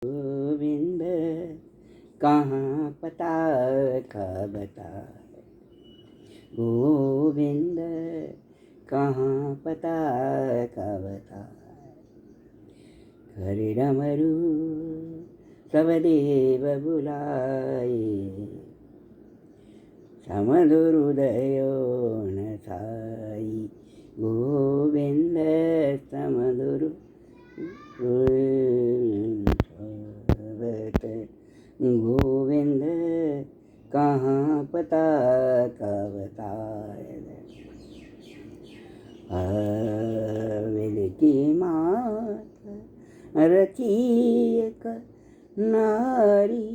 गोविंद कहाँ पता का बता, गोविंद कहाँ पता का बता। हरि डमरू सब देव बुलाए, समधुर हृदयो न साई। गोविंद समधुर गोविंद कहाँ पता का बताए। वेद की मात रचियक नारी,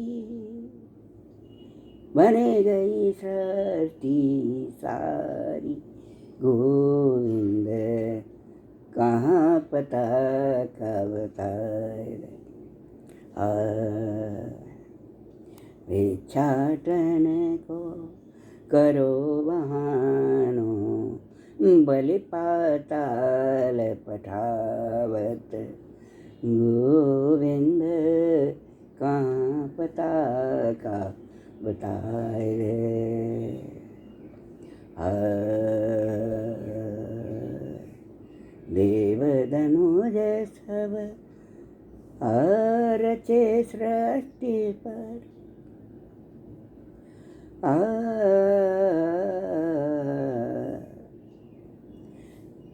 बने गई सृष्टि सारी। गोविंद कहाँ पता का बताए। भिक्षाटन को करो बहानो, बलि पाताल पठावत। गोविंद कहाँ पता का बताए रे। देव धनुज सब रचे सृष्टि पर,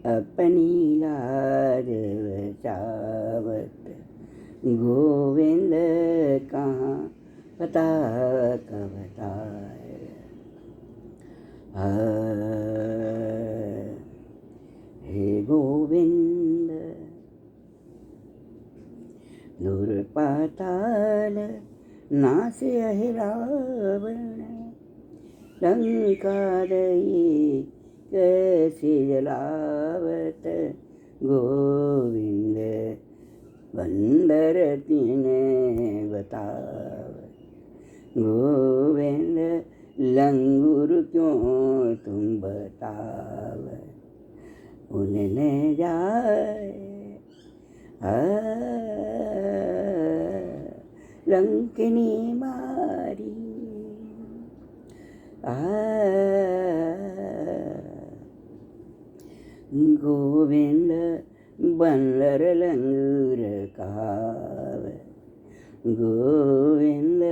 अपनी लाज बचावत। गोविंद कहाँ पता का बताए। हे गोविंद दूर पाताल नासे रावण, लंका दई कैसे जलावत। गोविंद बंदर तिने बतावत। गोविंद लंगूर क्यों तुम बतावत। उनने जाए लंकिनी मारी, गोविंद बंदर लंगूर कहावे। गोविंद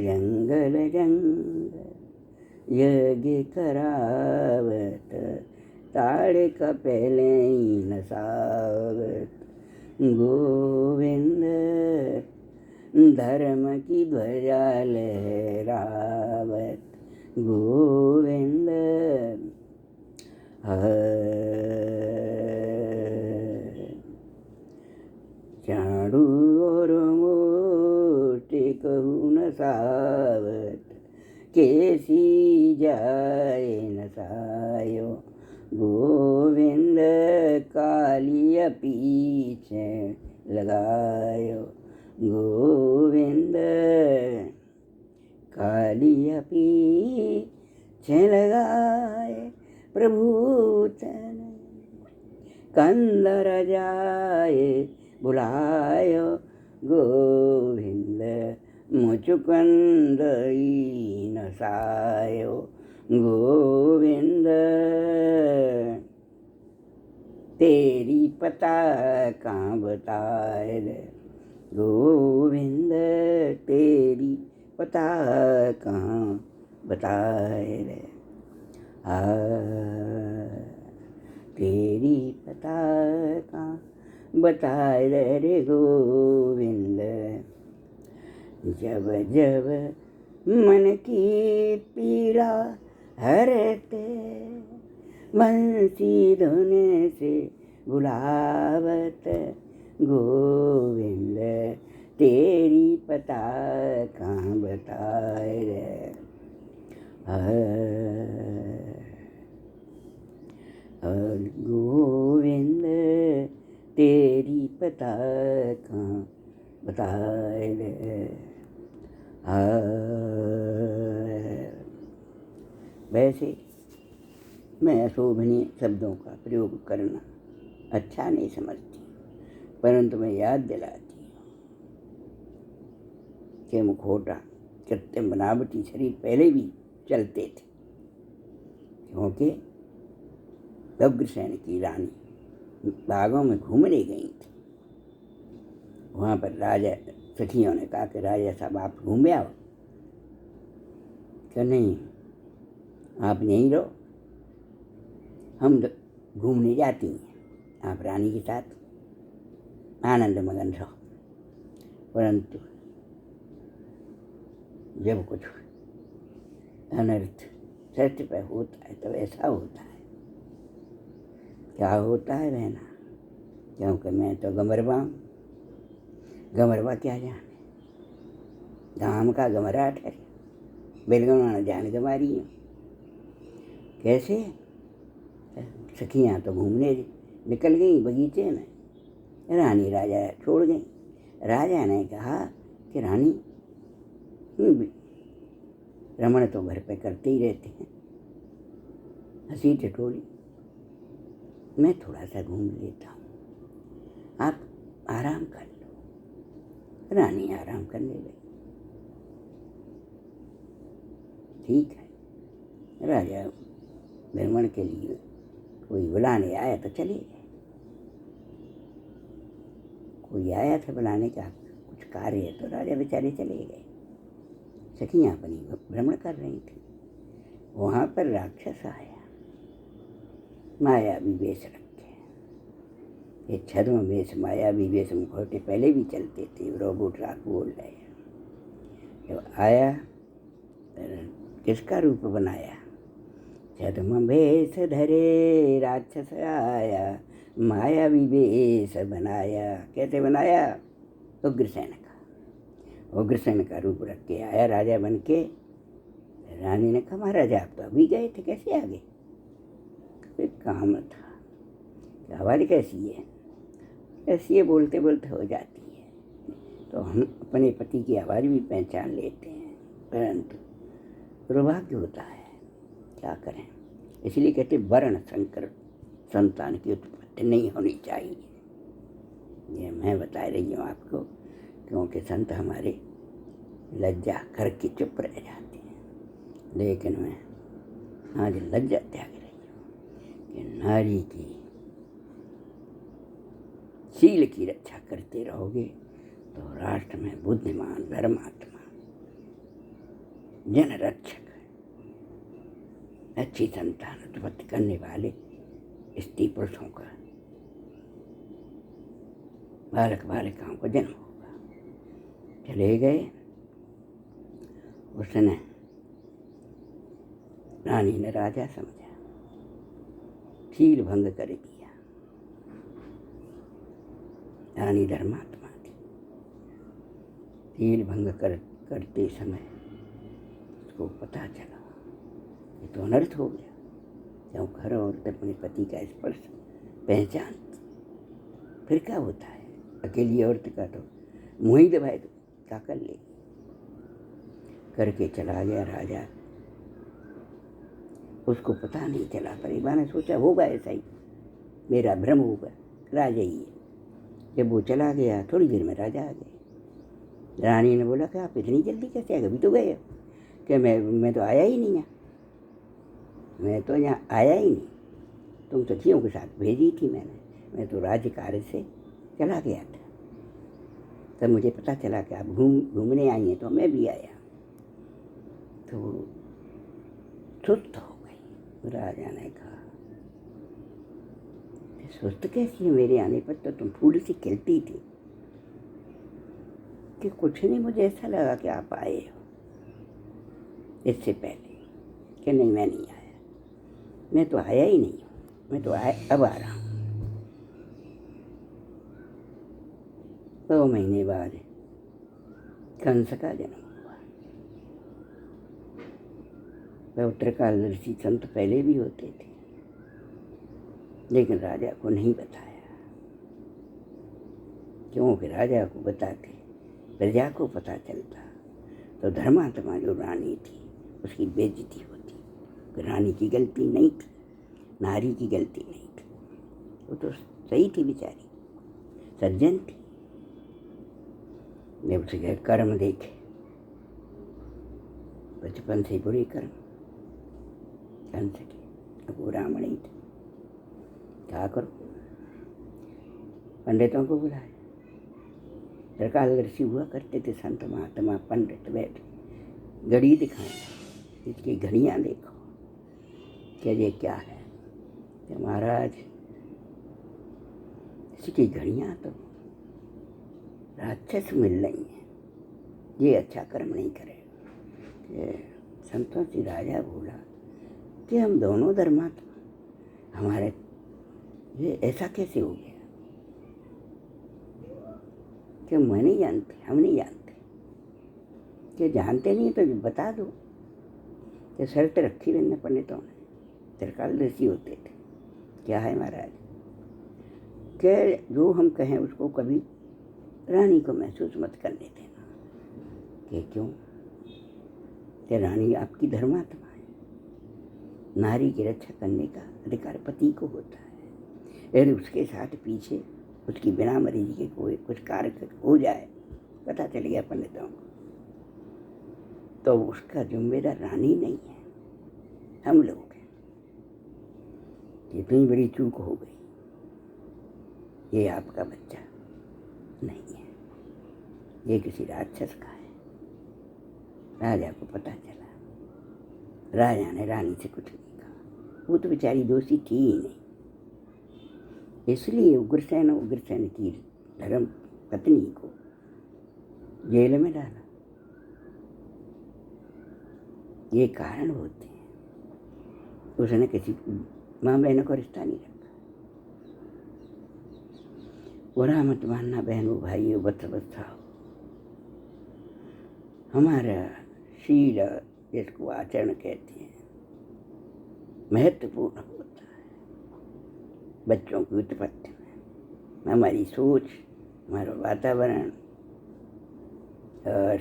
जंगल जंगल यज्ञ करावत, ताड़ का पहले ही नसावत। गोविंद धर्म की ध्वजा लहरावत। गोविंद चाणू और मोटी कहू न सावत, कैसी जाए न सायो। गोविंद कालिया पीछे लगायो। गोविंद कालिया पीछे लगाए, प्रभुतन कंदर जाए बुलायो। गोविंद मुचुकंद न सायो। गोविंद तेरी पता कहाँ बताए रे। गोविंद तेरी पता कहाँ बताए रे। तेरी पता कहाँ बताए रे गोविंद। जब जब मन की पीड़ा हरते, बंसी धुन से बुलावत। गोविंद तेरी पता कहाँ बताए रे। गोविंद तेरी पता कहाँ बताए रे। वैसे मैं अशोभनीय शब्दों का प्रयोग करना अच्छा नहीं समझती। परंतु मैं याद दिलाती हूँ कि मुखौटा कृत्रिम बनावटी शरीर पहले भी चलते थे, क्योंकि उग्रसेन की रानी बागों में घूमने गई थी। वहाँ पर राजा सखियों ने कहा कि राजा साहब आप घूम आओ। कि नहीं, आप यहीं रहो, हम घूमने जाती हैं, आप रानी के साथ आनंद मगन रहो। परंतु जब कुछ अनर्थ सत्य पर होता है तो ऐसा होता है। क्या होता है बहना? क्योंकि मैं तो गमरवा हूँ। गमरवा क्या जाने, गाम का गमरा ठहरे, बेलगमाना जान गमारी हूँ। कैसे? सखियाँ तो घूमने निकल गई बगीचे में, रानी राजा छोड़ गई। राजा ने कहा कि रानी रमण तो घर पे करते ही रहते हैं, हंसी ठिठोली, मैं थोड़ा सा घूम लेता हूँ, आप आराम कर लो। रानी आराम करने लगी। ठीक है, राजा भ्रमण के लिए कोई बुलाने आया तो चले गए। कोई आया था बुलाने का, कुछ कार्य है, तो राजा बेचारे चले गए। सखियाँ अपनी भ्रमण कर रही थी। वहाँ पर राक्षस आया, मायावी वेश रखे। ये छद्म वेश, मायावी वेश मुखौटे पहले भी चलते थे, रोबोट राग बोल रहे। जब आया किसका रूप बनाया? छद्म वेश धरे राक्षस आया, मायावी वेश बनाया। कैसे बनाया? उग्रसेन का, उग्रसेन का रूप रख के आया राजा बन के। रानी ने कहा महाराजा आप तो अभी गए थे, कैसे आ गए? एक काम था। आवाज़ कैसी है? ऐसी है, बोलते बोलते हो जाती है। तो हम अपने पति की आवाज़ भी पहचान लेते हैं, परंतु दुर्भाग्य होता है, क्या करें। इसलिए कहते वर्ण संकर संतान की उत्पत्ति नहीं होनी चाहिए। ये मैं बता रही हूँ आपको, क्योंकि संत हमारे लज्जा करके चुप रह जाते हैं। लेकिन मैं आज लज्जा त्याग रही हूँ कि नारी की शील की रक्षा करते रहोगे तो राष्ट्र में बुद्धिमान, धर्मात्मा, जन रक्षक, अच्छी संतान उत्पत्ति करने वाले स्त्री पुरुषों का, बालक बालिकाओं का जन्म होगा। चले गए। उसने रानी ने राजा समझा, शील भंग कर दिया। रानी धर्मात्मा थी। शील भंग करते समय उसको पता चला ये तो अनर्थ हो गया। जब हर औरत अपने पति का स्पर्श पहचान, फिर क्या होता है? अकेली औरत का तो मुँह ही दबाए तो क्या कर ले। करके चला गया राजा। उसको पता नहीं चला, परिवार ने सोचा होगा ऐसा ही, मेरा भ्रम होगा, राजा ही है। जब वो चला गया थोड़ी देर में राजा आ गए। रानी ने बोला कि आप इतनी जल्दी कैसे आ गए? अभी तो गए। कि मैं तो आया ही नहीं, मैं तो यहाँ आया ही नहीं, तुम सखियों के साथ भेजी थी मैं तो राज्य कार्य से चला गया था। तब मुझे पता चला कि आप घूमने आई हैं, तो मैं भी आया। तो सुस्त हो गई। राजा ने कहा सुस्त कैसी है? मेरे आने पर तो तुम फूल सी खिलती थी। कि कुछ नहीं, मुझे ऐसा लगा कि आप आए हो इससे पहले। कि नहीं, मैं नहीं आया, मैं तो आया ही नहीं, मैं तो अब आ रहा हूँ। 2 महीने बाद कंस का जन्म हुआ। वह उत्तरकालदर्शी संत पहले भी होते थे, लेकिन राजा को नहीं बताया, क्योंकि राजा को बताते प्रजा को पता चलता तो धर्मात्मा जो रानी थी उसकी बेइज्जती होती। रानी की गलती नहीं थी, नारी की गलती नहीं थी, वो तो सही थी बेचारी, सज्जन थी। जब उसके कर्म देखे, बचपन से बुरे कर्म कंस के, अब वो रामणी थे। क्या करो, पंडितों को बुलाए। त्रिकालदर्शी हुआ करते थे संत महात्मा पंडित, बैठे घड़ी दिखाएं, इसकी घड़ियाँ देखो कि ये क्या है। कि महाराज इसकी घड़ियाँ तो राक्षस मिल रही हैं, ये अच्छा कर्म नहीं करेगा। संतों से राजा बोला कि हम दोनों धर्मात्मा, हमारे ये ऐसा कैसे हो गया कि मैं नहीं जानते, हम नहीं जानते। कि जानते नहीं तो बता दो। कि शर्त रखी मैंने पंडितों ने, त्रिकालदर्शी होते थे। क्या है महाराज, कि जो हम कहें उसको कभी रानी को महसूस मत करने देना। कि क्यों? कि रानी आपकी धर्मात्मा है, नारी की रक्षा करने का अधिकार पति को होता है। यदि उसके साथ पीछे उसकी बिना मर्जी के कोई कुछ कार्य हो जाए, पता चल गया पंडितों को, तो उसका जिम्मेदार रानी नहीं है, हम लोग हैं। इतनी बड़ी चूक हो गई, ये आपका बच्चा नहीं है, ये किसी राक्षस का है। राजा को पता चला। राजा ने रानी से कुछ नहीं कहा, वो तो बेचारी दोषी थी ही नहीं। इसलिए उग्रसेन की धर्म पत्नी को जेल में डाला। ये कारण होते हैं। उसने किसी माँ बहनों को रिश्ता नहीं रखा। बुरा मत मानना बहनों भाइयों, बच्चाओ, हमारा शील जिसको आचरण कहते हैं महत्वपूर्ण होता है बच्चों की उत्पत्ति में। हमारी सोच, हमारा वातावरण, और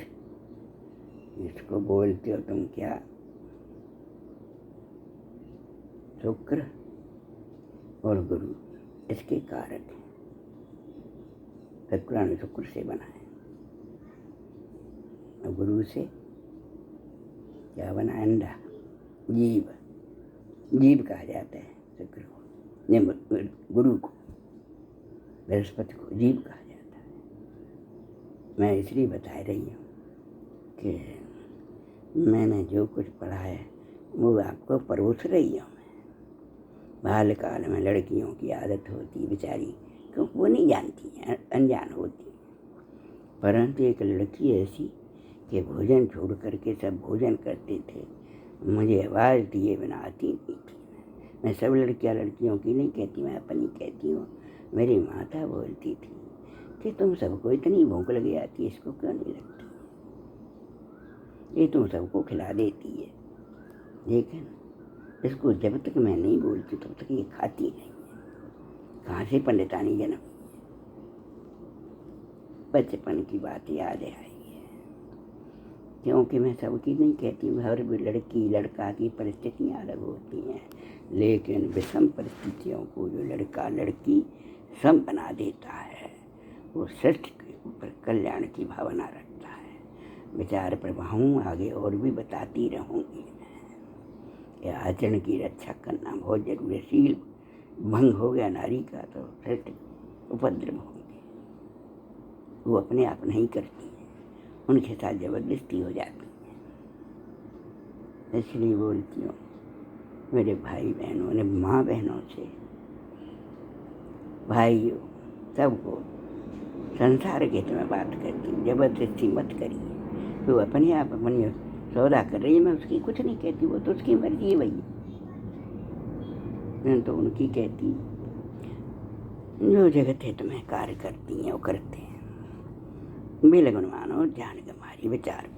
इसको बोलते हो तुम क्या, शुक्र और गुरु, इसके कारक हैं। शुक्र ने शुक्र से बनाए और गुरु से क्या बना, अंडा, जीव कहा जाता है शुक्र को, गुरु को, बृहस्पति को जीव कहा जाता है। मैं इसलिए बता रही हूँ कि मैंने जो कुछ पढ़ा है वो आपको परोस रही हूँ। बालकाल में लड़कियों की आदत होती बेचारी, क्योंकि वो नहीं जानती हैं, अनजान होती। परंतु एक लड़की ऐसी कि भोजन छोड़ करके सब भोजन करते थे, मुझे आवाज़ दिए बिना आती नहीं थी। मैं सब लड़कियों की नहीं कहती, मैं अपनी कहती हूँ। मेरी माता बोलती थी कि तुम सबको इतनी भूख लगी आती है, इसको क्यों नहीं लगती, ये तुम सबको खिला देती है। लेकिन इसको जब तक मैं नहीं बोलती तब तक ये खाती नहीं है। कहाँ से पंडितानी जन्म, बचपन की बात याद आई है। क्योंकि मैं सबकी नहीं कहती, हर लड़की लड़का की परिस्थितियाँ अलग होती हैं, लेकिन विषम परिस्थितियों को जो लड़का लड़की सम बना देता है, वो सृष्टि के ऊपर कल्याण की भावना रखता है। विचार प्रभावों आगे और भी बताती रहूँगी। यह आचरण की रक्षा करना बहुत जरूरी है। शील भंग हो गया नारी का तो सृष्टि उपद्रव होंगे। वो अपने आप नहीं करती हैं, उनके साथ जबरदस्ती हो जाती है। इसलिए बोलती हूँ मेरे भाई बहनों ने, माँ बहनों से, भाइयों सबको संसार के तो मैं बात करती हूँ, जबरदस्ती मत करिए। तो अपने आप अपनी सौदा कर रही है, मैं उसकी कुछ नहीं कहती, वो तो उसकी मर्जी है भैया। मैं तो उनकी कहती, जो जगत है तुम्हें कार्य करती हैं वो करते हैं। बिलगुन मानो जान गमारी, विचार